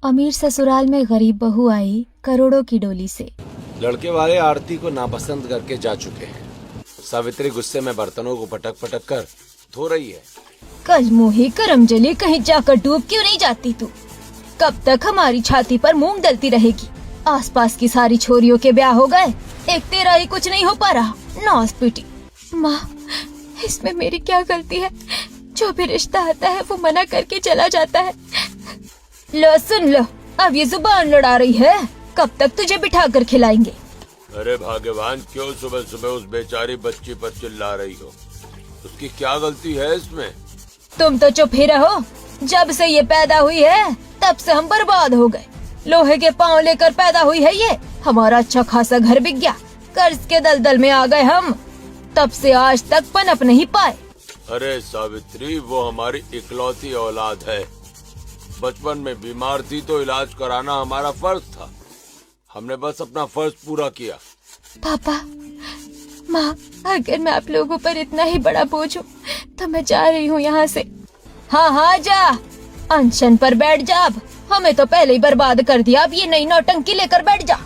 अमीर ससुराल में गरीब बहू आई करोड़ों की डोली से। लड़के वाले आरती को नापसंद करके जा चुके हैं। सावित्री गुस्से में बर्तनों को पटक पटक कर धो रही है। कल मुही करम जली, कहीं जाकर डूब क्यों नहीं जाती तू? कब तक हमारी छाती पर मूंग डलती रहेगी? आसपास की सारी छोरियों के ब्याह हो गए, एक तेरा ही कुछ नहीं हो पा रहा। नौस पीटी। माँ, इसमें मेरी क्या गलती है? जो भी रिश्ता आता है वो मना करके चला जाता है। लो सुन लो, अब ये जुबान लड़ा रही है। कब तक तुझे बिठा कर खिलाएंगे? अरे भगवान, क्यों सुबह सुबह उस बेचारी बच्ची पर चिल्ला रही हो? उसकी क्या गलती है इसमें? तुम तो चुप ही रहो। जब से ये पैदा हुई है तब से हम बर्बाद हो गए। लोहे के पांव लेकर पैदा हुई है ये। हमारा अच्छा खासा घर बिक गया, कर्ज के दलदल में आ गए हम। तब से आज तक पनप नहीं पाए। अरे सावित्री, वो हमारी इकलौती औलाद है। बचपन में बीमार थी तो इलाज कराना हमारा फर्ज था। हमने बस अपना फर्ज पूरा किया। पापा, माँ, अगर मैं आप लोगों पर इतना ही बड़ा बोझ हूँ तो मैं जा रही हूँ यहाँ से। हाँ हाँ जा, अनशन पर बैठ जा। अब हमें तो पहले ही बर्बाद कर दिया, अब ये नई नौटंकी लेकर बैठ जा।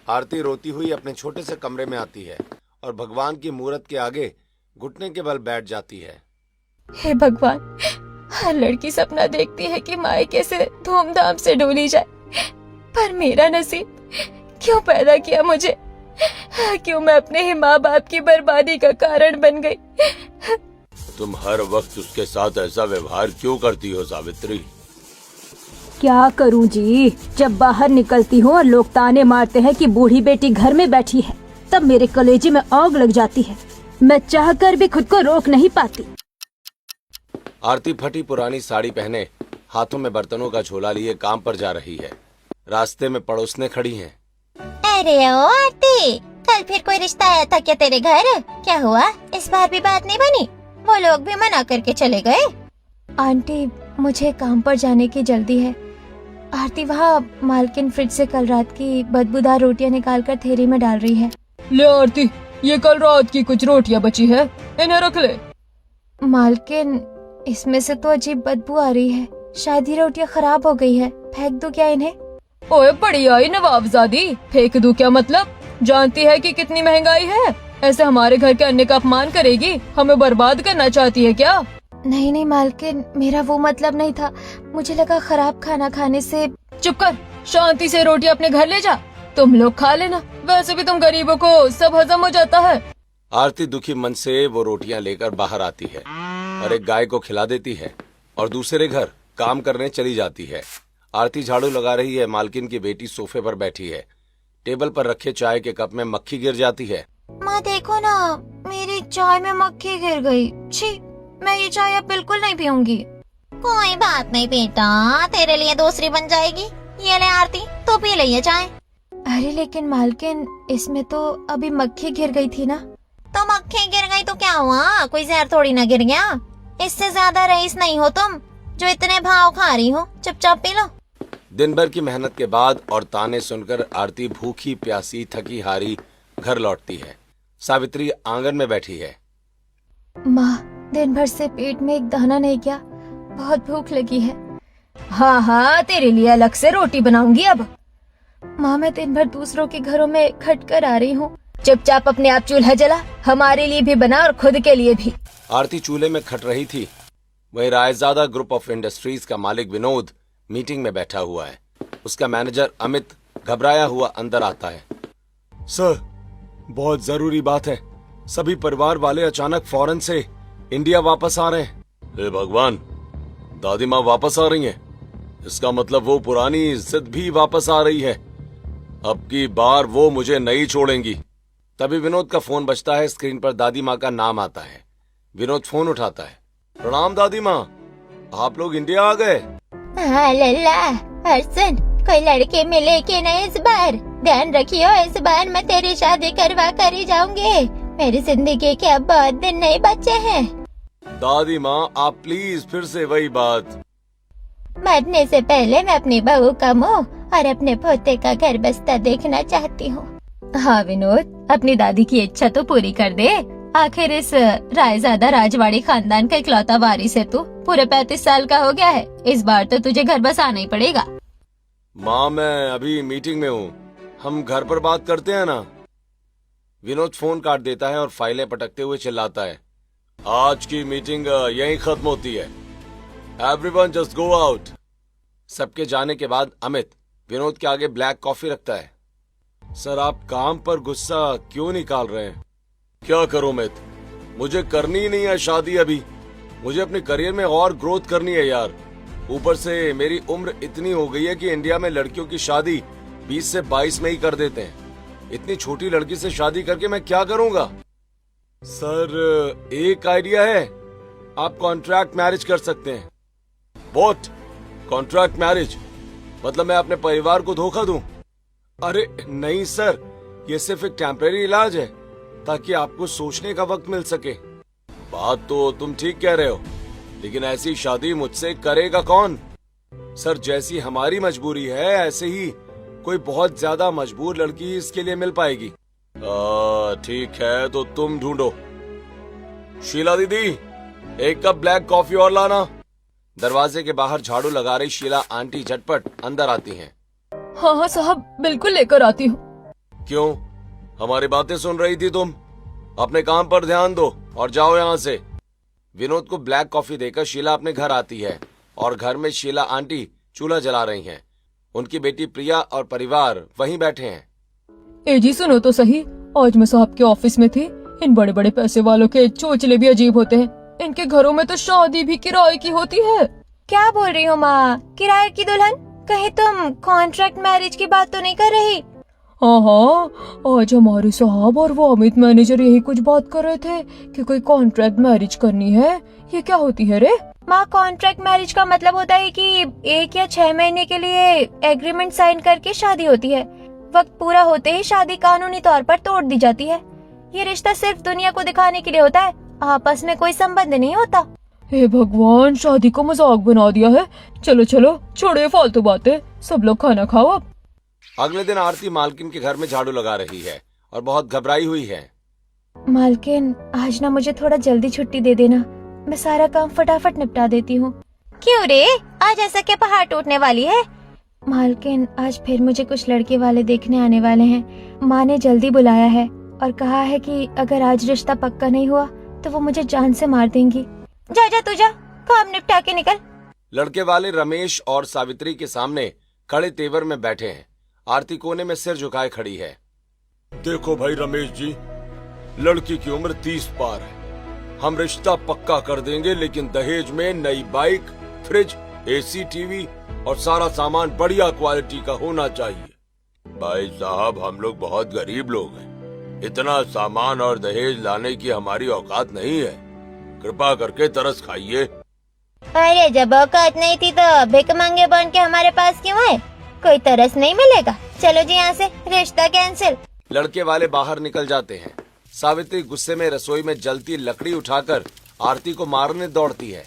आरती रोती हुई अपने छोटे से कमरे में आती है और भगवान की मूर्त के आगे घुटने के बल बैठ जाती है। हे भगवान, हर लड़की सपना देखती है कि मायके से धूमधाम से डोली जाए, पर मेरा नसीब क्यों पैदा किया मुझे? क्यों मैं अपने ही माँ बाप की बर्बादी का कारण बन गई? तुम हर वक्त उसके साथ ऐसा व्यवहार क्यों करती हो सावित्री? क्या करूं जी, जब बाहर निकलती हूँ और लोग ताने मारते हैं कि बूढ़ी बेटी घर में बैठी है, तब मेरे कलेजे में आग लग जाती है। मैं चाहकर भी खुद को रोक नहीं पाती। आरती फटी पुरानी साड़ी पहने हाथों में बर्तनों का झोला लिए काम पर जा रही है। रास्ते में पड़ोसने खड़ी हैं। अरे ओ आरती, कल फिर कोई रिश्ता आया था क्या तेरे घर? क्या हुआ? इस बार भी बात नहीं बनी? वो लोग भी मना करके चले गए? आंटी, मुझे काम पर जाने की जल्दी है। आरती वहाँ मालकिन फ्रिज से कल रात की बदबूदार रोटियां निकालकर थैली में डाल रही है। ले आरती, ये कल रात की कुछ रोटियां बची है, इन्हें रख ले। मालकिन, इसमें से तो अजीब बदबू आ रही है। शायद ये रोटियां खराब हो गई है, फेंक दूं क्या इन्हें? ओए बड़ी आई नवाबजादी, फेंक दूं क्या मतलब? जानती है कि कितनी महंगाई है? ऐसे हमारे घर के अन्न का अपमान करेगी? हमें बर्बाद करना चाहती है क्या? नहीं नहीं मालकिन, मेरा वो मतलब नहीं था। मुझे लगा खराब खाना खाने से। चुप कर, शांति से रोटी अपने घर ले जा। तुम लोग खा लेना, वैसे भी तुम गरीबों को सब हजम हो जाता है। आरती दुखी मन से वो रोटियां लेकर बाहर आती है और एक गाय को खिला देती है और दूसरे घर काम करने चली जाती है। आरती झाड़ू लगा रही है। मालकिन की बेटी सोफे पर बैठी है। टेबल पर रखे चाय के कप में मक्खी गिर जाती है। माँ देखो ना, मेरी चाय में मक्खी गिर गई। छी, मैं ये चाय अब बिल्कुल नहीं पीऊंगी। कोई बात नहीं बेटा, तेरे लिए दूसरी बन जाएगी। ये ले आरती, तू पी ले ये चाय। अरे लेकिन मालकिन, इसमें तो अभी मक्खी गिर गई थी ना। तो मक्खी गिर गई तो क्या हुआ? कोई जहर थोड़ी ना गिर गया। इससे ज्यादा रईस नहीं हो तुम जो इतने भाव खा रही हो। चुपचाप पी लो। दिन भर की मेहनत के बाद और ताने सुनकर आरती भूखी प्यासी थकी हारी घर लौटती है। सावित्री आंगन में बैठी है। माँ, दिन भर से पेट में एक दाना नहीं गया, बहुत भूख लगी है। हाँ हाँ, तेरे लिए अलग से रोटी बनाऊंगी अब। माँ, मैं दिन भर दूसरों के घरों में खट कर आ रही हूँ। चुपचाप अपने आप चूल्हा जला, हमारे लिए भी बना और खुद के लिए भी। आरती चूल्हे में खट रही थी। वही रायजादा ग्रुप ऑफ इंडस्ट्रीज का मालिक विनोद मीटिंग में बैठा हुआ है। उसका मैनेजर अमित घबराया हुआ अंदर आता है। सर, बहुत जरूरी बात है। सभी परिवार वाले अचानक फॉरेन से इंडिया वापस आ रहे हैं। हे भगवान, दादी माँ वापस आ रही हैं। इसका मतलब वो पुरानी इज्जत भी वापस आ रही है। अब की बार वो मुझे नहीं छोड़ेंगी। तभी विनोद का फोन बजता है। स्क्रीन पर दादी माँ का नाम आता है। विनोद फोन उठाता है। प्रणाम दादी माँ, आप लोग इंडिया आ गए? हाँ लल्ला, और सुन, कोई लड़के मिले कि नहीं इस बार? ध्यान रखियो, इस बार मैं तेरी शादी करवा कर ही जाऊंगी। मेरी जिंदगी के अब बहुत दिन नहीं बचे हैं। दादी माँ, आप प्लीज फिर से वही बात। मरने से पहले मैं अपनी बहू का मुंह और अपने पोते का घर बसता देखना चाहती हूँ। हाँ विनोद, अपनी दादी की इच्छा तो पूरी कर दे। आखिर इस रायजादा राजवाड़ी खानदान का इकलौता वारिस है तू। पूरे 35 साल का हो गया है। इस बार तो तुझे घर बसाना ही पड़ेगा। माँ मैं अभी मीटिंग में हूँ, हम घर पर बात करते हैं ना। विनोद फोन काट देता है और फाइलें पटकते हुए चिल्लाता है, आज की मीटिंग यहीं खत्म होती है, एवरीवन जस्ट गो आउट। सबके जाने के बाद अमित विनोद के आगे ब्लैक कॉफी रखता है। सर आप काम पर गुस्सा क्यों निकाल रहे हैं? क्या करूं अमित, मुझे करनी ही नहीं है शादी अभी, मुझे अपने करियर में और ग्रोथ करनी है यार। ऊपर से मेरी उम्र इतनी हो गई है कि इंडिया में लड़कियों की शादी 20 से 22 में ही कर देते हैं। इतनी छोटी लड़की से शादी करके मैं क्या करूंगा? सर एक आइडिया है, आप कॉन्ट्रैक्ट मैरिज कर सकते हैं। व्हाट? Contract marriage? मतलब मैं अपने परिवार को धोखा दूं? अरे नहीं सर, ये सिर्फ एक टेम्परेरी इलाज है ताकि आपको सोचने का वक्त मिल सके। बात तो तुम ठीक कह रहे हो, लेकिन ऐसी शादी मुझसे करेगा कौन? सर जैसी हमारी मजबूरी है ऐसे ही कोई बहुत ज्यादा मजबूर लड़की इसके लिए मिल पाएगी। ठीक है तो तुम ढूंढो। शीला दीदी एक कप ब्लैक कॉफी और लाना। दरवाजे के बाहर झाड़ू लगा रही शीला आंटी झटपट अंदर आती हैं। हाँ हाँ साहब, बिल्कुल लेकर आती हूँ। क्यों, हमारी बातें सुन रही थी तुम? अपने काम पर ध्यान दो और जाओ यहाँ से। विनोद को ब्लैक कॉफी देकर शीला अपने घर आती है और घर में शीला आंटी चूल्हा जला रही हैं। उनकी बेटी प्रिया और परिवार वहीं बैठे हैं। ए जी सुनो तो सही, आज मैं साहब के ऑफिस में थी। इन बड़े बड़े पैसे वालों के चोचले भी अजीब होते हैं। इनके घरों में तो शादी भी किराए की होती है। क्या बोल रही हो माँ, किराए की दुल्हन? कहीं तुम कॉन्ट्रैक्ट मैरिज की बात तो नहीं कर रही? हाँ हाँ, आज हमारे साहब और वो अमित मैनेजर यही कुछ बात कर रहे थे कि कोई कॉन्ट्रैक्ट मैरिज करनी है। ये क्या होती है रे? माँ कॉन्ट्रैक्ट मैरिज का मतलब होता है कि 1 या 6 महीने के लिए एग्रीमेंट साइन करके शादी होती है। वक्त पूरा होते ही शादी कानूनी तौर पर तोड़ दी जाती है। ये रिश्ता सिर्फ दुनिया को दिखाने के लिए होता है, आपस में कोई संबंध नहीं होता। हे भगवान, शादी को मजाक बना दिया है। चलो चलो छोड़ो ये फालतू बातें, सब लोग खाना खाओ अब। अगले दिन आरती मालकिन के घर में झाड़ू लगा रही है और बहुत घबराई हुई है। मालकिन आज ना मुझे थोड़ा जल्दी छुट्टी दे देना, मैं सारा काम फटाफट निपटा देती हूँ। क्यों रे, आज ऐसा क्या पहाड़ टूटने वाली है? मालकिन आज फिर मुझे कुछ लड़के वाले देखने आने वाले हैं। माँ ने जल्दी बुलाया है और कहा है कि अगर आज रिश्ता पक्का नहीं हुआ तो वो मुझे जान से मार देंगी। जा जा तू जा, काम निपटा के निकल। लड़के वाले रमेश और सावित्री के सामने खड़े तेवर में बैठे हैं। आरती कोने में सिर झुकाए खड़ी है। देखो भाई रमेश जी, लड़की की उम्र 30 पार है। हम रिश्ता पक्का कर देंगे, लेकिन दहेज में नई बाइक, फ्रिज, एसी, टीवी और सारा सामान बढ़िया क्वालिटी का होना चाहिए। भाई साहब हम लोग बहुत गरीब लोग हैं, इतना सामान और दहेज लाने की हमारी औकात नहीं है। कृपा करके तरस खाइए। अरे जब औकात नहीं थी तो भिख मांगे बन के हमारे पास क्यों आए? कोई तरस नहीं मिलेगा, चलो जी यहाँ से, रिश्ता कैंसिल। लड़के वाले बाहर निकल जाते हैं। सावित्री गुस्से में रसोई में जलती लकड़ी उठाकर आरती को मारने दौड़ती है।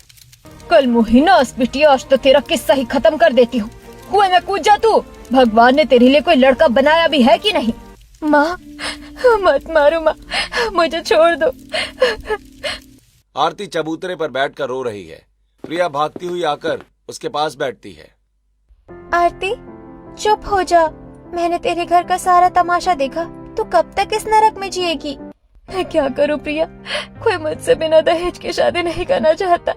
कल मुहिनास बिटिया, आज तो तेरा किस्सा ही खत्म कर देती हूँ। कुएं में कूद जा तू, भगवान ने तेरे लिए कोई लड़का बनाया भी है कि नहीं? माँ मत मारो माँ, मुझे छोड़ दो। आरती चबूतरे पर बैठकर रो रही है। प्रिया भागती हुई आकर उसके पास बैठती है। आरती चुप हो जा, मैंने तेरे घर का सारा तमाशा देखा, तू कब तक इस नरक में जिएगी? मैं क्या करूँ प्रिया, कोई मुझसे बिना दहेज की शादी नहीं करना चाहता।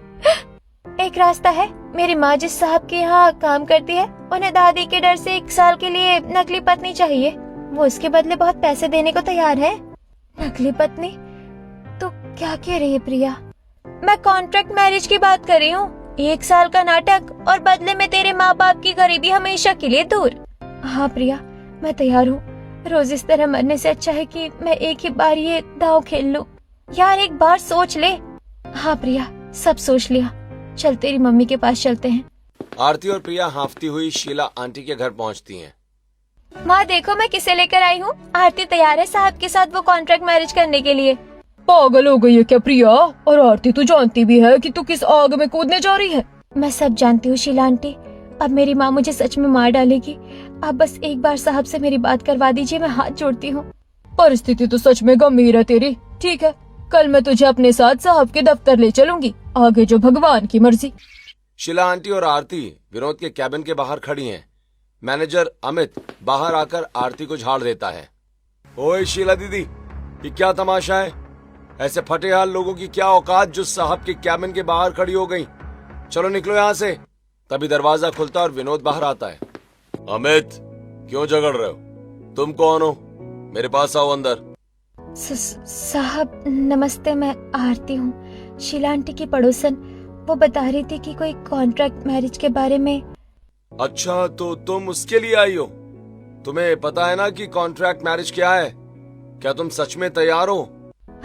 एक रास्ता है, मेरी माँ जिस साहब के यहाँ काम करती है, उन्हें दादी के डर से 1 साल के लिए नकली पत्नी चाहिए। वो उसके बदले बहुत पैसे देने को तैयार है। नकली पत्नी? तो क्या कह रही है प्रिया? मैं कॉन्ट्रैक्ट मैरिज की बात कर रही हूँ। 1 साल का नाटक और बदले में तेरे माँ बाप की गरीबी हमेशा के लिए दूर। हाँ प्रिया, मैं तैयार हूँ। रोज इस तरह मरने से अच्छा है कि मैं एक ही बार ये दांव खेल लूं। यार एक बार सोच ले। हाँ प्रिया, सब सोच लिया, चल तेरी मम्मी के पास चलते हैं। आरती और प्रिया हांफती हुई शीला आंटी के घर पहुंचती हैं। माँ देखो मैं किसे लेकर आई हूँ। आरती तैयार है साहब के साथ वो कॉन्ट्रैक्ट मैरिज करने के लिए। पागल हो गई है क्या प्रिया? और आरती तू जानती भी है कि तू किस आग में कूदने जा रही है? मैं सब जानती हूँ शीला आंटी, अब मेरी माँ मुझे सच में मार डालेगी। आप बस एक बार साहब से मेरी बात करवा दीजिए, मैं हाथ जोड़ती हूँ। परिस्थिति तो सच में गंभीर है तेरी। ठीक है, कल मैं तुझे अपने साथ साहब के दफ्तर ले चलूंगी, आगे जो भगवान की मर्जी। शीला आंटी और आरती विनोद के कैबिन के बाहर खड़ी हैं। मैनेजर अमित बाहर आकर आरती को झाड़ देता है। ओए शीला दीदी, ये क्या तमाशा है? ऐसे फटेहाल लोगों की क्या औकात जो साहब के कैबिन के बाहर खड़ी हो गई। चलो निकलो यहाँ से। तभी दरवाजा खुलता और विनोद बाहर आता है। अमित, क्यों झगड़ रहे हो? तुम कौन हो? मेरे पास आओ अंदर। साहब नमस्ते, मैं आरती हूँ, शीला आंटी की पड़ोसन। वो बता रही थी कि कोई कॉन्ट्रैक्ट मैरिज के बारे में। अच्छा, तो तुम उसके लिए आई हो? तुम्हें पता है ना कि कॉन्ट्रैक्ट मैरिज क्या है? क्या तुम सच में तैयार हो?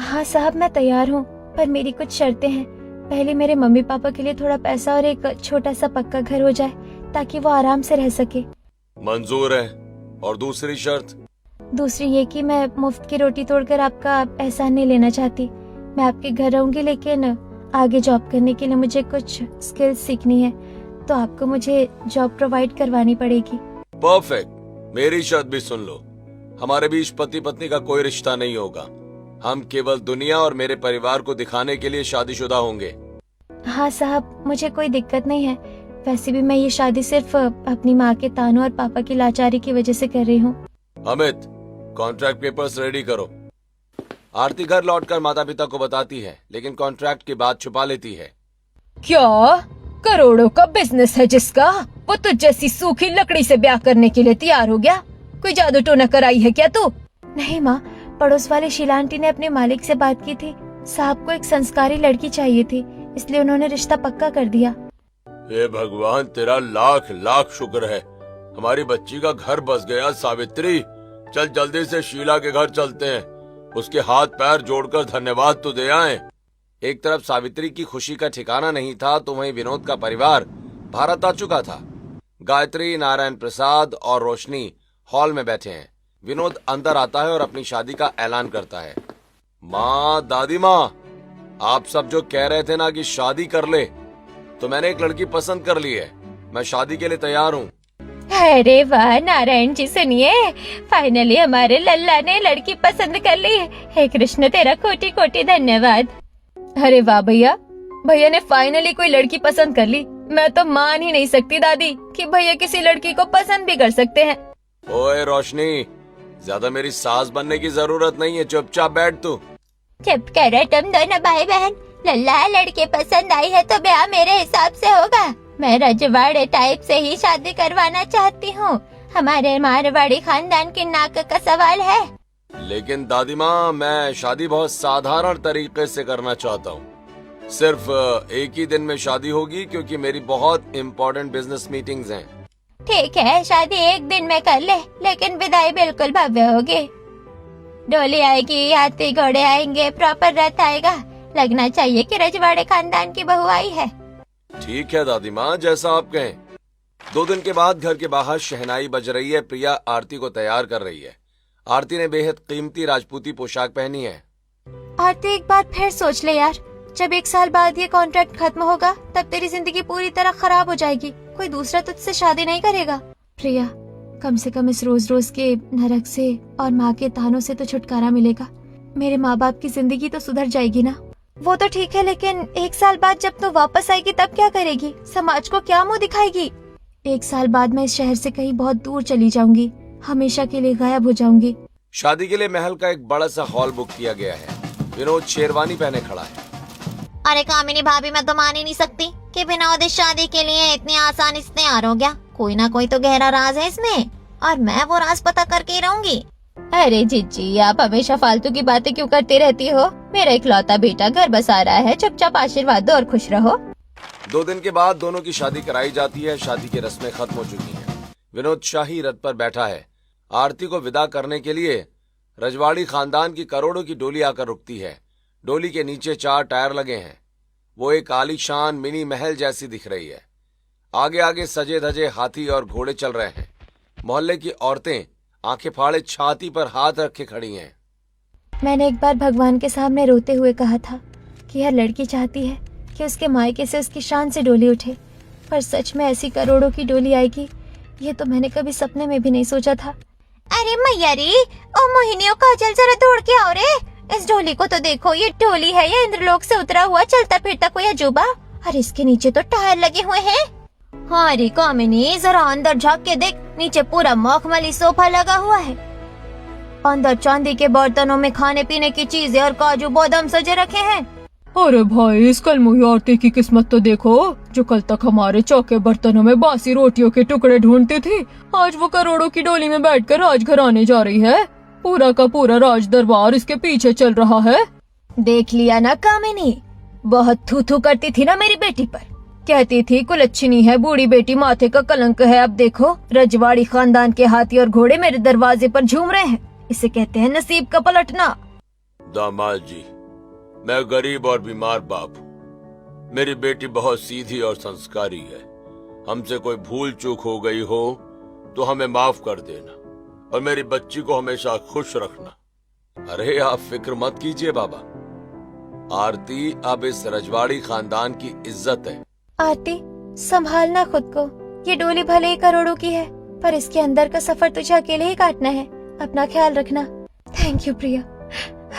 हाँ साहब, मैं तैयार हूँ, पर मेरी कुछ शर्तें हैं। पहले मेरे मम्मी पापा के लिए थोड़ा पैसा और एक छोटा सा पक्का घर हो जाए ताकि वो आराम से रह सके। मंजूर है। और दूसरी शर्त? दूसरी ये कि मैं मुफ्त की रोटी तोड़कर आपका एहसान नहीं लेना चाहती। मैं आपके घर रहूंगी, लेकिन आगे जॉब करने के लिए मुझे कुछ स्किल्स सीखनी है, तो आपको मुझे जॉब प्रोवाइड करवानी पड़ेगी। परफेक्ट। मेरी शर्त भी सुन लो। हमारे बीच पति पत्नी का कोई रिश्ता नहीं होगा। हम केवल दुनिया और मेरे परिवार को दिखाने के लिए शादीशुदा होंगे। हाँ साहब, मुझे कोई दिक्कत नहीं है। वैसे भी मैं ये शादी सिर्फ अपनी माँ के तानों और पापा की लाचारी की वजह से कर रही हूँ। अमित, कॉन्ट्रैक्ट पेपर्स रेडी करो। आरती घर लौटकर माता पिता को बताती है, लेकिन कॉन्ट्रैक्ट की बात छुपा लेती है। क्या करोड़ों का बिजनेस है जिसका वो तुझ जैसी सूखी लकड़ी से ब्याह करने के लिए तैयार हो गया? कोई जादू टोना कराई है क्या तू? नहीं माँ, पड़ोस वाले शीला आंटी ने अपने मालिक से बात की थी। साहब को एक संस्कारी लड़की चाहिए थी, इसलिए उन्होंने रिश्ता पक्का कर दिया। हे भगवान, तेरा लाख लाख शुक्र है। हमारी बच्ची का घर बस गया। सावित्री, चल जल्दी से शीला के घर चलते हैं। उसके हाथ पैर जोड़कर धन्यवाद तो दे आए। एक तरफ सावित्री की खुशी का ठिकाना नहीं था, तो वहीं विनोद का परिवार भारत आ चुका था। गायत्री, नारायण प्रसाद और रोशनी हॉल में बैठे हैं। विनोद अंदर आता है और अपनी शादी का ऐलान करता है। माँ, दादी माँ, आप सब जो कह रहे थे ना कि शादी कर ले, तो मैंने एक लड़की पसंद कर ली है। मैं शादी के लिए तैयार हूँ। अरे वाह नारायण जी, सुनिए, फाइनली हमारे लल्ला ने लड़की पसंद कर ली। हे कृष्ण, तेरा कोटि कोटि धन्यवाद। अरे वाह भैया, भैया ने फाइनली कोई लड़की पसंद कर ली। मैं तो मान ही नहीं सकती दादी कि भैया किसी लड़की को पसंद भी कर सकते हैं। ओए रोशनी, ज्यादा मेरी सास बनने की जरूरत नहीं है। चुपचाप बैठ तू। चुप करो तुम दोनों भाई बहन। लल्ला, लड़के पसंद आई है तो ब्याह मेरे हिसाब से होगा। मैं रजवाड़े टाइप से ही शादी करवाना चाहती हूँ। हमारे मारवाड़ी खानदान की नाक का सवाल है। लेकिन दादी माँ, मैं शादी बहुत साधारण तरीके से करना चाहता हूँ। सिर्फ एक ही दिन में शादी होगी, क्योंकि मेरी बहुत इम्पोर्टेंट बिजनेस मीटिंग्स हैं। ठीक है, शादी एक दिन में कर ले, लेकिन विदाई बिल्कुल भव्य होगी। डोली आएगी, हाथी घोड़े आएंगे, प्रॉपर रथ आएगा। लगना चाहिए कि रजवाड़े खानदान की बहू आई है। ठीक है दादी माँ, जैसा आप कहें। 2 दिन के बाद घर के बाहर शहनाई बज रही है। प्रिया आरती को तैयार कर रही है। आरती ने बेहद कीमती राजपूती पोशाक पहनी है। आरती, एक बार फिर सोच ले यार, जब 1 साल बाद ये कॉन्ट्रैक्ट खत्म होगा तब तेरी जिंदगी पूरी तरह खराब हो जाएगी। कोई दूसरा तुझसे शादी नहीं करेगा। प्रिया, कम से कम इस रोज रोज के नरक से और माँ के तानों से तो छुटकारा मिलेगा। मेरे माँ बाप की जिंदगी तो सुधर जाएगी ना। वो तो ठीक है, लेकिन 1 साल बाद जब तो वापस आएगी तब क्या करेगी? समाज को क्या मुंह दिखाएगी? 1 साल बाद मैं इस शहर से कहीं बहुत दूर चली जाऊंगी, हमेशा के लिए गायब हो जाऊंगी। शादी के लिए महल का एक बड़ा सा हॉल बुक किया गया है। विनोद शेरवानी पहने खड़ा है। अरे कामिनी भाभी, मैं तो मान ही नहीं सकती कि विनोद इस शादी के लिए इतनी आसानी से तैयार हो गया। कोई ना कोई तो गहरा राज है इसमें, और मैं वो राज पता करके ही रहूंगी। अरे जीजी, आप हमेशा फालतू की बातें क्यों करती रहती हो? मेरा इकलौता बेटा घर बसा रहा है, चुपचाप आशीर्वाद दो और खुश रहो। 2 दिन के बाद दोनों की शादी कराई जाती है। शादी की रस्में खत्म हो चुकी हैं। विनोद शाही रथ पर बैठा है। आरती को विदा करने के लिए रजवाड़ी खानदान की करोड़ों की डोली आकर रुकती है। डोली के नीचे 4 टायर लगे हैं। वो एक आलीशान मिनी महल जैसी दिख रही है। आगे आगे सजे धजे हाथी और घोड़े चल रहे हैं। मोहल्ले की औरतें आंखें फाड़े छाती पर हाथ रखे खड़ी हैं। मैंने एक बार भगवान के सामने रोते हुए कहा था कि यह लड़की चाहती है कि उसके मायके से उसकी शान से डोली उठे, पर सच में ऐसी करोड़ों की डोली आएगी, ये तो मैंने कभी सपने में भी नहीं सोचा था। अरे मैया रे, ओ मोहिनियों, काजल जरा दौड़ के आओ रे। इस डोली को तो देखो, ये डोली है या इंद्रलोक से उतरा हुआ चलता फिरता कोई अजूबा? अरे इसके नीचे तो टायर लगे हुए हैं। हाँ रे कामिनी, जरा अंदर झाँक के देख, नीचे पूरा मखमली सोफा लगा हुआ है। अंदर चांदी के बर्तनों में खाने पीने की चीजें और काजू बादाम सजे रखे हैं। अरे भाई, इस कलमुही औरतें की किस्मत तो देखो, जो कल तक हमारे चौके बर्तनों में बासी रोटियों के टुकड़े ढूंढती थी, आज वो करोड़ों की डोली में बैठकर राजघर आने जा रही है। पूरा का पूरा राज दरबार इसके पीछे चल रहा है। देख लिया ना कामिनी, बहुत थू थू करती थी ना मेरी बेटी पर, कहती थी कुलच्छनी है, बूढ़ी बेटी माथे का कलंक है। अब देखो, रजवाड़ी खानदान के हाथी और घोड़े मेरे दरवाजे पर झूम रहे हैं। इसे कहते हैं नसीब का पलटना। दामाद जी, मैं गरीब और बीमार बाप हूँ। मेरी बेटी बहुत सीधी और संस्कारी है। हमसे कोई भूल चूक हो गई हो तो हमें माफ कर देना और मेरी बच्ची को हमेशा खुश रखना। अरे आप फिक्र मत कीजिए बाबा, आरती अब इस रजवाड़ी खानदान की इज्जत है। आरती, संभालना खुद को। ये डोली भले ही करोड़ों की है, पर इसके अंदर का सफर तुझे अकेले ही काटना है। अपना ख्याल रखना। थैंक यू प्रिया।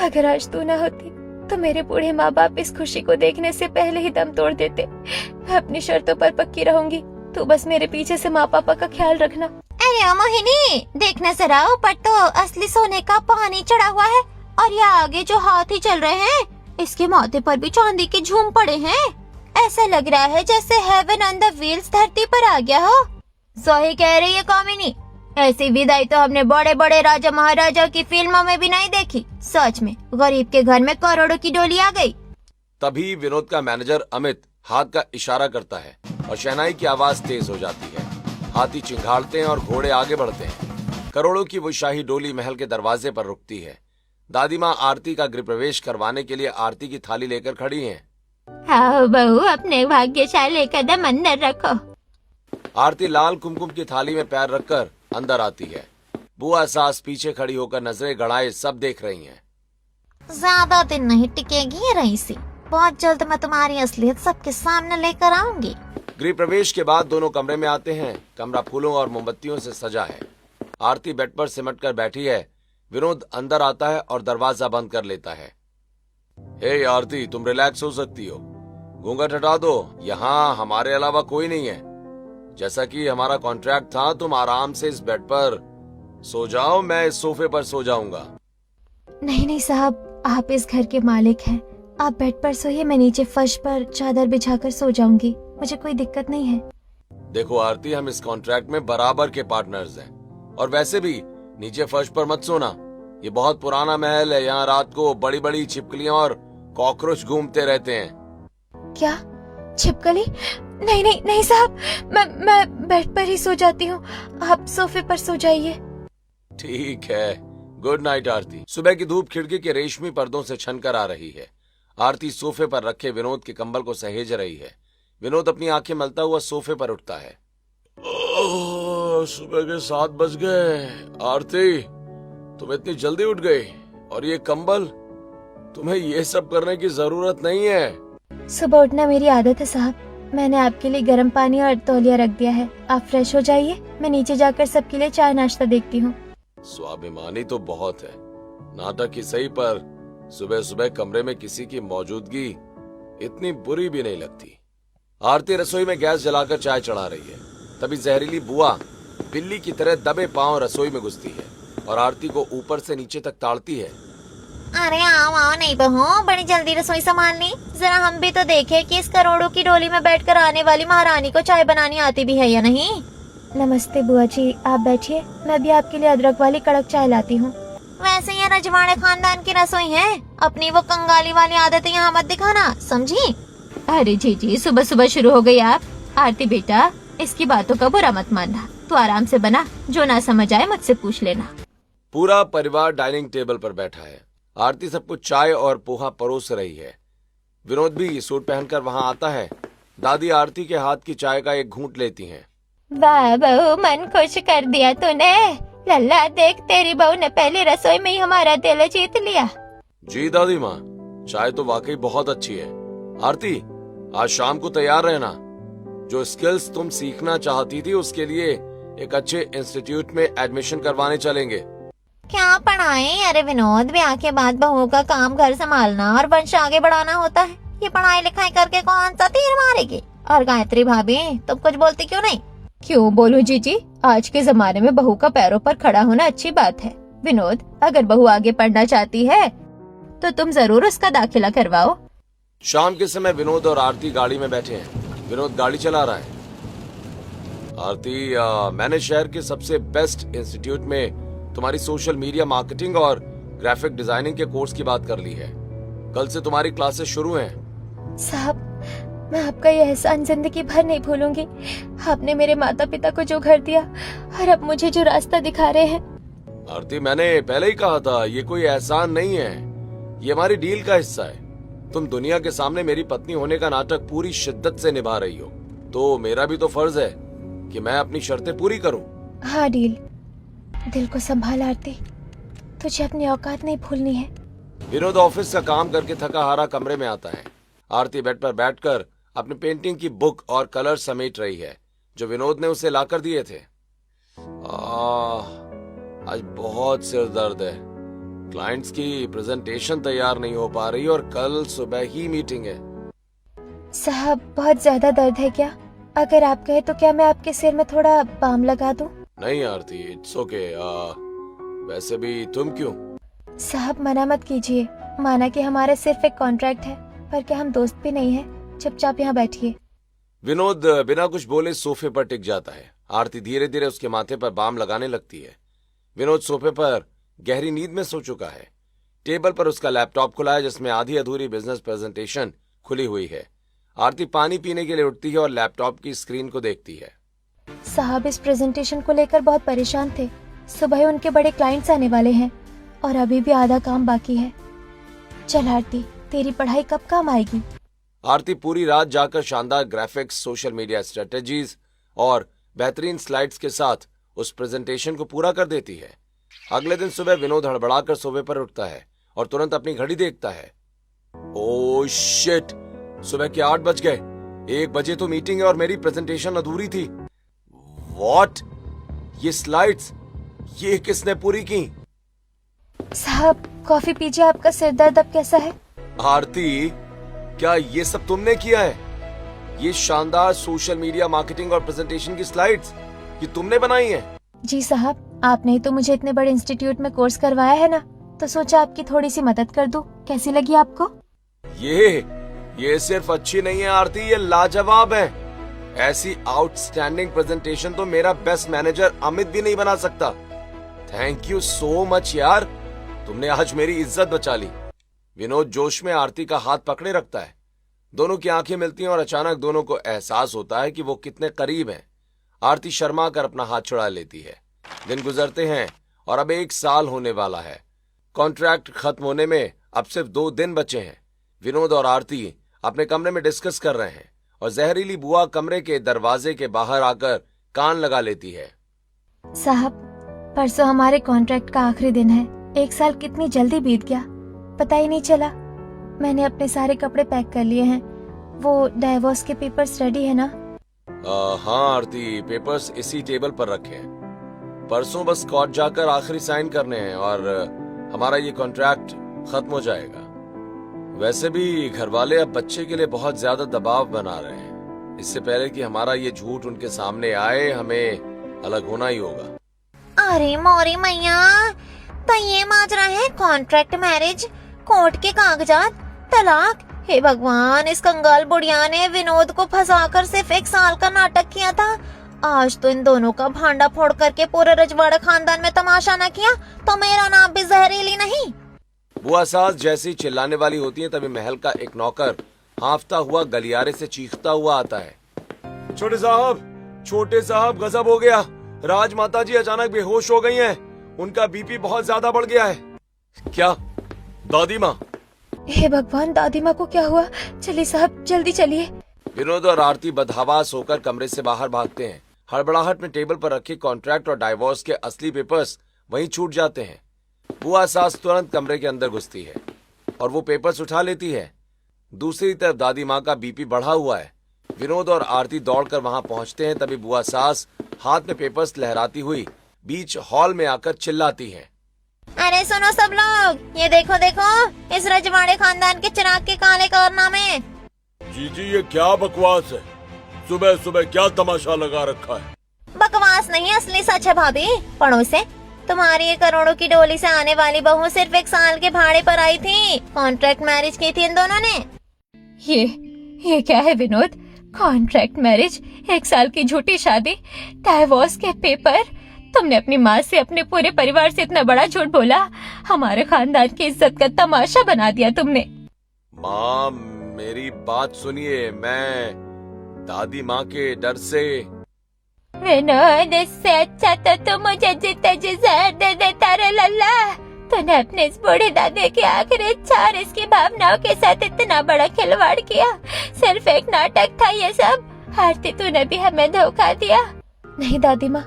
अगर आज तू न होती तो मेरे बूढ़े माँ बाप इस खुशी को देखने से पहले ही दम तोड़ देते। मैं अपनी शर्तों पर पक्की रहूंगी। तू बस मेरे पीछे से माँ पापा का ख्याल रखना। अरे मोहिनी, देखना जरा, ऊपर तो असली सोने का पानी चढ़ा हुआ है और ये आगे जो हाथी चल रहे हैं, इसके माथे पर भी चांदी के झूम पड़े हैं। ऐसा लग रहा है जैसे हेवन ऑन द व्हील्स धरती पर आ गया हो। सही कह रही है कामिनी, ऐसी विदाई तो हमने बड़े बड़े राजा महाराजा की फिल्मों में भी नहीं देखी। सच में गरीब के घर में करोड़ों की डोली आ गई। तभी विनोद का मैनेजर अमित हाथ का इशारा करता है और शहनाई की आवाज तेज हो जाती है। हाथी चिंघाड़ते हैं और घोड़े आगे बढ़ते हैं। करोड़ों की वो शाही डोली महल के दरवाजे पर रुकती है। दादी माँ आरती का गृह प्रवेश करवाने के लिए आरती की थाली लेकर खड़ी हैं। हाँ बहू, अपने भाग्यशाली कदम अंदर रखो। आरती लाल कुमकुम की थाली में पैर रखकर अंदर आती है। बुआ सास पीछे खड़ी होकर नजरें गड़ाए सब देख रही हैं। ज्यादा दिन नहीं टिकेगी ये रईसी। बहुत जल्द मैं तुम्हारी असलियत सबके सामने लेकर आऊंगी। गृह प्रवेश के बाद दोनों कमरे में आते हैं। कमरा फूलों और मोमबत्तियों से सजा है। आरती बेड पर सिमट कर बैठी है। विनोद अंदर आता है और दरवाजा बंद कर लेता है। हे आरती, तुम रिलैक्स हो सकती हो। घूंघट हटा दो, यहाँ हमारे अलावा कोई नहीं है। जैसा कि हमारा कॉन्ट्रैक्ट था, तुम आराम से इस बेड पर सो जाओ, मैं इस सोफे पर सो जाऊंगा। नहीं नहीं साहब, आप इस घर के मालिक हैं। आप बेड पर सोइए, मैं नीचे फर्श पर चादर बिछाकर सो जाऊंगी। मुझे कोई दिक्कत नहीं है। देखो आरती, हम इस कॉन्ट्रैक्ट में बराबर के पार्टनर्स हैं। और वैसे भी नीचे फर्श पर मत सोना। ये बहुत पुराना महल है, यहाँ रात को बड़ी बड़ी छिपकलियां और कॉकरोच घूमते रहते हैं। क्या छिपकली? नहीं नहीं नहीं साहब, मैं बेड पर ही सो जाती हूँ। आप सोफे पर सो जाइए। ठीक है, गुड नाइट आरती। सुबह की धूप खिड़की के रेशमी पर्दों से छनकर आ रही है। आरती सोफे पर रखे विनोद के कंबल को सहेज रही है। विनोद अपनी आंखें मलता हुआ सोफे पर उठता है। सुबह के 7 बज गए। आरती, तुम इतनी जल्दी उठ गई, और ये कंबल, तुम्हें ये सब करने की जरूरत नहीं है। सुबह उठना मेरी आदत है साहब। मैंने आपके लिए गर्म पानी और तौलिया रख दिया है। आप फ्रेश हो जाइए, मैं नीचे जाकर सबके लिए चाय नाश्ता देखती हूँ। स्वाभिमानी तो बहुत है, नाटक ही सही, पर सुबह सुबह कमरे में किसी की मौजूदगी इतनी बुरी भी नहीं लगती। आरती रसोई में गैस जलाकर चाय चढ़ा रही है। तभी जहरीली बुआ बिल्ली की तरह दबे पांव रसोई में घुसती है और आरती को ऊपर से नीचे तक ताड़ती है। अरे आओ आओ नहीं बहू, बड़ी जल्दी रसोई संभाल ली। जरा हम भी तो देखे कि इस करोड़ों की डोली में बैठकर आने वाली महारानी को चाय बनानी आती भी है या नहीं। नमस्ते बुआ जी, आप बैठिए, मैं भी आपके लिए अदरक वाली कड़क चाय लाती हूँ। वैसे ये रजवाड़े खानदान की रसोई है, अपनी वो कंगाली वाली आदतें यहाँ मत दिखाना, समझी? अरे जी, सुबह सुबह शुरू हो गई आप। आरती बेटा, इसकी बातों का बुरा मत मानना। तू आराम से बना, जो ना समझ आए मुझसे पूछ लेना। पूरा परिवार डाइनिंग टेबल पर बैठा है। आरती सबको चाय और पोहा परोस रही है। विनोद भी सूट पहनकर वहाँ आता है। दादी आरती के हाथ की चाय का एक घूंट लेती हैं। वाह बहू, मन खुश कर दिया तूने। लल्ला देख, तेरी बहू ने पहली रसोई में ही हमारा दिल जीत लिया। जी दादी माँ, चाय तो वाकई बहुत अच्छी है। आरती, आज शाम को तैयार रहना। जो स्किल्स तुम सीखना चाहती थी, उसके लिए एक अच्छे इंस्टीट्यूट में एडमिशन करवाने चलेंगे। क्या पढ़ाएं? अरे विनोद, ब्याह के बाद बहू का काम घर संभालना और वंश आगे बढ़ाना होता है। ये पढ़ाई लिखाई करके कौन सा तीर मारेगी? और गायत्री भाभी, तुम कुछ बोलती क्यों नहीं? क्यों बोलूं जीजी, आज के जमाने में बहू का पैरों पर खड़ा होना अच्छी बात है। विनोद, अगर बहू आगे पढ़ना चाहती है तो तुम जरूर उसका दाखिला करवाओ। शाम के समय विनोद और आरती गाड़ी में बैठे हैं। विनोद गाड़ी चला रहा है। आरती, मैंने शहर के सबसे बेस्ट इंस्टीट्यूट में तुम्हारी सोशल मीडिया मार्केटिंग और ग्राफिक डिजाइनिंग के कोर्स की बात कर ली है। कल से तुम्हारी क्लासेस शुरू हैं। साहब, मैं आपका ये एहसान जिंदगी भर नहीं भूलूंगी। आपने मेरे माता पिता को जो घर दिया और अब मुझे जो रास्ता दिखा रहे हैं। आरती, मैंने पहले ही कहा था, ये कोई एहसान नहीं है, ये हमारी डील का हिस्सा है। तुम दुनिया के सामने मेरी पत्नी होने का नाटक पूरी शिद्दत से निभा रही हो, तो मेरा भी तो फर्ज है कि मैं अपनी शर्तें पूरी करूं। हाँ डील, दिल को संभाल आरती, तुझे अपनी औकात नहीं भूलनी है। विनोद ऑफिस का काम करके थका हारा कमरे में आता है। आरती बेड पर बैठकर अपनी पेंटिंग की बुक और कलर समेट रही है जो विनोद ने उसे लाकर दिए थे। आज बहुत सिर दर्द है। क्लाइंट्स की प्रेजेंटेशन तैयार नहीं हो पा रही और कल सुबह ही मीटिंग है। साहब, बहुत ज्यादा दर्द है क्या? अगर आप कहे तो क्या मैं आपके सिर में थोड़ा बाम लगा दूं? नहीं आरती, इट्स ओके। वैसे भी तुम क्यों? साहब, मना मत कीजिए। माना कि हमारा सिर्फ एक कॉन्ट्रैक्ट है, पर क्या हम दोस्त भी नहीं हैं? चुपचाप यहाँ बैठिए। विनोद बिना कुछ बोले सोफे पर टिक जाता है। आरती धीरे धीरे उसके माथे पर बाम लगाने लगती है। विनोद सोफे पर गहरी नींद में सो चुका है। टेबल पर उसका लैपटॉप खुला है जिसमें आधी अधूरी बिजनेस प्रेजेंटेशन खुली हुई है। आरती पानी पीने के लिए उठती है और लैपटॉप की स्क्रीन को देखती है। साहब, इस प्रेजेंटेशन को लेकर बहुत परेशान थे। सुबह उनके बड़े क्लाइंट्स आने वाले हैं और अभी भी आधा काम बाकी है। चल आरती, तेरी पढ़ाई कब काम आएगी? आरती पूरी रात जाकर शानदार ग्राफिक्स, सोशल मीडिया स्ट्रेटेजीज और बेहतरीन स्लाइड्स के साथ उस प्रेजेंटेशन को पूरा कर देती है। अगले दिन सुबह विनोद हड़बड़ाकर सोफे पर उठता है और तुरंत अपनी घड़ी देखता है। ओह शिट, सुबह के 8 बज गए। 1 बजे तो मीटिंग है और मेरी प्रेजेंटेशन अधूरी थी। व्हाट? ये स्लाइड्स, ये किसने पूरी की? साहब, कॉफी पीजिए। आपका सिर दर्द अब कैसा है? आरती, क्या ये सब तुमने किया है? ये शानदार सोशल मीडिया मार्केटिंग और प्रेजेंटेशन की स्लाइड्स ये तुमने बनाई हैं? जी साहब, आपने ही तो मुझे इतने बड़े इंस्टीट्यूट में कोर्स करवाया है ना, तो सोचा आपकी थोड़ी सी मदद कर दूं। कैसी लगी आपको? ये सिर्फ अच्छी नहीं है आरती, ये लाजवाब है। ऐसी आउटस्टैंडिंग प्रेजेंटेशन तो मेरा बेस्ट मैनेजर अमित भी नहीं बना सकता। थैंक यू सो मच यार, तुमने आज मेरी इज्जत बचा ली। विनोद जोश में आरती का हाथ पकड़े रखता है। दोनों की आंखें मिलती हैं और अचानक दोनों को एहसास होता है कि वो कितने करीब हैं। आरती शर्मा कर अपना हाथ छुड़ा लेती है। दिन गुजरते हैं और अब 1 साल होने वाला है। कॉन्ट्रैक्ट खत्म होने में अब सिर्फ 2 दिन बचे हैं। विनोद और आरती अपने कमरे में डिस्कस कर रहे हैं और जहरीली बुआ कमरे के दरवाजे के बाहर आकर कान लगा लेती है। साहब, परसों हमारे कॉन्ट्रैक्ट का आखिरी दिन है। 1 साल कितनी जल्दी बीत गया, पता ही नहीं चला। मैंने अपने सारे कपड़े पैक कर लिए हैं। वो डाइवोर्स के पेपर्स रेडी है ना? हाँ आरती, पेपर्स इसी टेबल पर रखे हैं। परसों बस कोर्ट जाकर आखिरी साइन करने हैं और हमारा ये कॉन्ट्रैक्ट खत्म हो जाएगा। वैसे भी घर वाले अब बच्चे के लिए बहुत ज्यादा दबाव बना रहे हैं। इससे पहले कि हमारा ये झूठ उनके सामने आए, हमें अलग होना ही होगा। अरे मोरी मैया, तो ये माजरा है कॉन्ट्रैक्ट मैरिज, कोर्ट के कागजात, तलाक। हे भगवान, इस कंगाल बुढ़िया ने विनोद को फंसाकर सिर्फ 1 साल का नाटक किया था। आज तो इन दोनों का भांडा फोड़ करके पूरे रजवाड़ा खानदान में तमाशा न किया तो मेरा नाम भी जहरीली नहीं। बुआ सास जैसी चिल्लाने वाली होती है तभी महल का एक नौकर हांफता हुआ गलियारे से चीखता हुआ आता है। छोटे साहब गजब हो गया। राजमाता जी अचानक बेहोश हो गई हैं। उनका बीपी बहुत ज्यादा बढ़ गया है। क्या दादी माँ? हे भगवान, दादी माँ को क्या हुआ? चलिए साहब, जल्दी चलिए। विनोद और आरती बदहवास होकर कमरे से बाहर भागते हैं। हड़बड़ाहट में टेबल पर रखे कॉन्ट्रैक्ट और डाइवोर्स के असली पेपर्स वहीं छूट जाते हैं। बुआ सास तुरंत कमरे के अंदर घुसती है और वो पेपर्स उठा लेती है। दूसरी तरफ दादी माँ का बीपी बढ़ा हुआ है। विनोद और आरती दौड़कर वहां पहुंचते हैं तभी बुआ सास हाथ में पेपर्स लहराती हुई बीच हॉल में आकर चिल्लाती है। अरे सुनो सब लोग, ये देखो देखो, इस रजवाड़े खानदान के चिराग के काले कारनामे। जी ये क्या बकवास है? सुबह सुबह क्या तमाशा लगा रखा है? बकवास नहीं, असली सच है भाभी। पढ़ो से तुम्हारी ये करोड़ों की डोली से आने वाली बहू सिर्फ 1 साल के भाड़े पर आई थी। कॉन्ट्रैक्ट मैरिज की थी इन दोनों ने। ये क्या है विनोद? कॉन्ट्रैक्ट मैरिज, 1 साल की झूठी शादी, डाइवोर्स के पेपर। तुमने अपनी माँ से, अपने पूरे परिवार से इतना बड़ा झूठ बोला। हमारे खानदान की इज्जत का तमाशा बना दिया तुमने। माँ मेरी बात सुनिए, मैं दादी माँ के डर से। विनोद, इससे अच्छा तो तुम मुझे जीते जी जहर दे देता रे लल्ला। तूने अपने इस बूढ़े दादे की आखिरी इच्छा और इसकी भावनाओं के साथ इतना बड़ा खिलवाड़ किया। सिर्फ एक नाटक था ये सब। आरती, तूने भी हमें धोखा दिया। नहीं दादी माँ,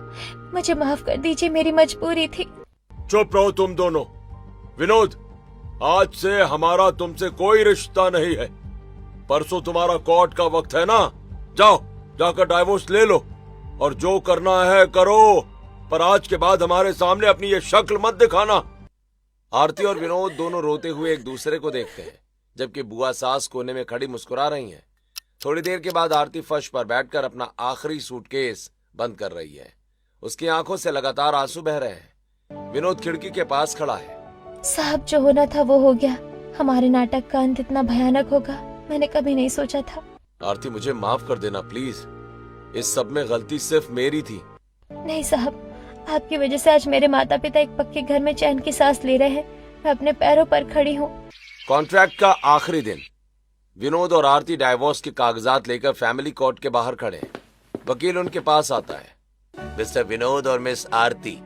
मुझे माफ कर दीजिए, मेरी मजबूरी थी। चुप रहो तुम दोनों। विनोद, आज से हमारा तुमसे कोई रिश्ता नहीं है। परसों तुम्हारा कोर्ट का वक्त है ना, जाओ जाकर डाइवोर्स ले लो और जो करना है करो, पर आज के बाद हमारे सामने अपनी ये शक्ल मत दिखाना। आरती और विनोद दोनों रोते हुए एक दूसरे को देखते हैं, जबकि बुआ सास कोने में खड़ी मुस्कुरा रही हैं। थोड़ी देर के बाद आरती फर्श पर बैठकर अपना आखिरी सूटकेस बंद कर रही है। उसकी आंखों से लगातार आंसू बह रहे हैं। विनोद खिड़की के पास खड़ा है। साहब, जो होना था वो हो गया। हमारे नाटक का अंत इतना भयानक होगा मैंने कभी नहीं सोचा था। आरती, मुझे माफ कर देना प्लीज। इस सब में गलती सिर्फ मेरी थी। नहीं साहब, आपकी वजह से आज मेरे माता पिता एक पक्के घर में चैन की सांस ले रहे हैं। मैं अपने पैरों पर खड़ी हूँ। कॉन्ट्रैक्ट का आखिरी दिन। विनोद और आरती डाइवोर्स के कागजात लेकर फैमिली कोर्ट के बाहर खड़े हैं। वकील उनके पास आता है। मिस्टर विनोद और मिस आरती,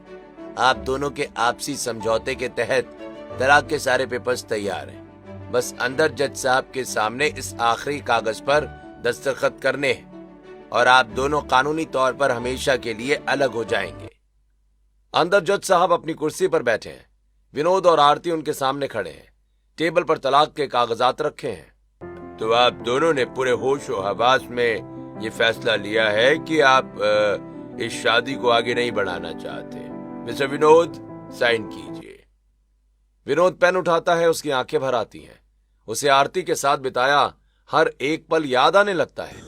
आप दोनों के आपसी समझौते के तहत तलाक के सारे पेपर्स तैयार हैं। बस अंदर जज साहब के सामने इस आखिरी कागज पर दस्तखत करने हैं और आप दोनों कानूनी तौर पर हमेशा के लिए अलग हो जाएंगे। अंदर जज साहब अपनी कुर्सी पर बैठे हैं। विनोद और आरती उनके सामने खड़े हैं। टेबल पर तलाक के कागजात रखे हैं। तो आप दोनों ने पूरे होश और हवास में ये फैसला लिया है कि आप इस शादी को आगे नहीं बढ़ाना चाहते। मिस्टर विनोद, साइन कीजिए। विनोद पेन उठाता है। उसकी आंखें भर आती हैं। उसे आरती के साथ बिताया हर एक पल याद आने लगता है।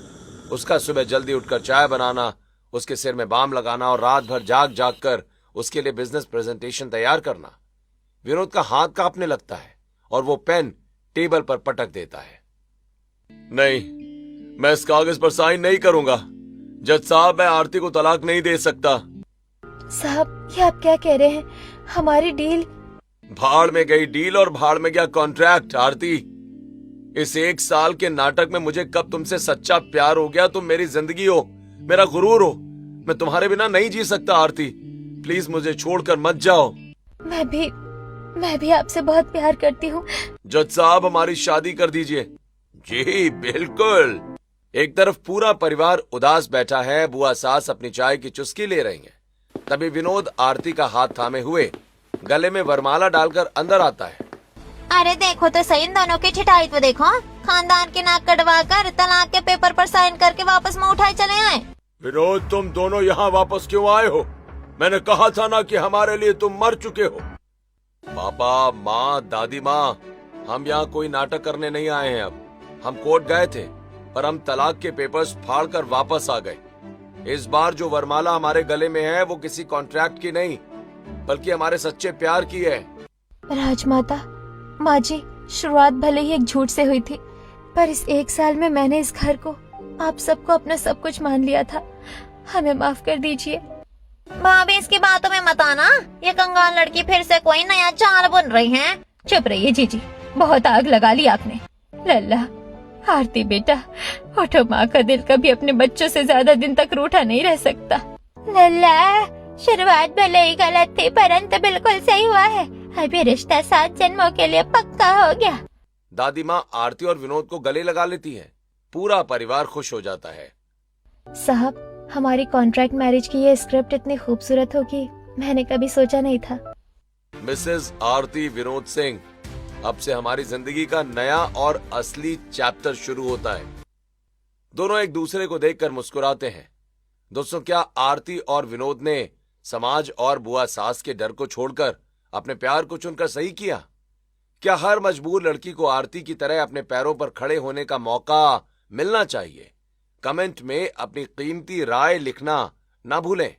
उसका सुबह जल्दी उठकर चाय बनाना, उसके सिर में बाम लगाना और रात भर जाग जाग कर उसके लिए बिजनेस प्रेजेंटेशन तैयार करना। विनोद का हाथ कांपने लगता है और वो पेन टेबल पर पटक देता है। नहीं, मैं इस कागज पर साइन नहीं करूंगा। जज साहब, मैं आरती को तलाक नहीं दे सकता। साहब, ये आप क्या कह रहे हैं? हमारी डील। भाड़ में गई डील और भाड़ में गया कॉन्ट्रैक्ट। आरती, इस 1 साल के नाटक में मुझे कब तुमसे सच्चा प्यार हो गया। तुम मेरी जिंदगी हो, मेरा गुरूर हो। मैं तुम्हारे बिना नहीं जी सकता। आरती, प्लीज मुझे छोड़कर मत जाओ। मैं भी आपसे बहुत प्यार करती हूँ। जज साहब, हमारी शादी कर दीजिए। जी बिल्कुल। एक तरफ पूरा परिवार उदास बैठा है। बुआ सास अपनी चाय की चुस्की ले रही हैं। तभी विनोद आरती का हाथ थामे हुए गले में वरमाला डालकर अंदर आता है। अरे देखो तो सही, इन दोनों की छिटाई तो देखो। खानदान के नाक कटवा कर तलाक के पेपर पर साइन करके वापस मुंह उठाए चले आए। विनोद, तुम दोनों यहाँ वापस क्यों आए हो? मैंने कहा था ना कि हमारे लिए तुम मर चुके हो। पापा, माँ, दादी माँ, हम यहाँ कोई नाटक करने नहीं आए हैं। अब हम कोर्ट गए थे, पर हम तलाक के पेपर्स फाड़ कर वापस आ गए। इस बार जो वरमाला हमारे गले में है वो किसी कॉन्ट्रैक्ट की नहीं, बल्कि हमारे सच्चे प्यार की है। राजमाता, माँ जी, शुरुआत भले ही एक झूठ से हुई थी, पर इस 1 साल में मैंने इस घर को, आप सबको अपना सब कुछ मान लिया था। हमें माफ कर दीजिए। भाभी, इसकी बातों में मत आना। ये कंगाल लड़की फिर से कोई नया चाल बुन रही है। चुप रहिए जीजी, बहुत आग लगा ली आपने। लल्ला, आरती बेटा, उठो। माँ का दिल कभी अपने बच्चों से ज्यादा दिन तक रूठा नहीं रह सकता। लल्ला, शुरुआत भले ही गलत थी, परंतु बिल्कुल सही हुआ है। अभी रिश्ता 7 जन्मों के लिए पक्का हो गया। दादी माँ आरती और विनोद को गले लगा लेती है। पूरा परिवार खुश हो जाता है। साहब, हमारी कॉन्ट्रैक्ट मैरिज की ये स्क्रिप्ट इतनी खूबसूरत होगी मैंने कभी सोचा नहीं था। मिसेस आरती विनोद सिंह, अब से हमारी जिंदगी का नया और असली चैप्टर शुरू होता है। दोनों एक दूसरे को देखकर मुस्कुराते हैं। दोस्तों, क्या आरती और विनोद ने समाज और बुआ सास के डर को छोड़कर अपने प्यार को चुनकर सही किया? क्या हर मजबूर लड़की को आरती की तरह अपने पैरों पर खड़े होने का मौका मिलना चाहिए? कमेंट में अपनी कीमती राय लिखना ना भूलें।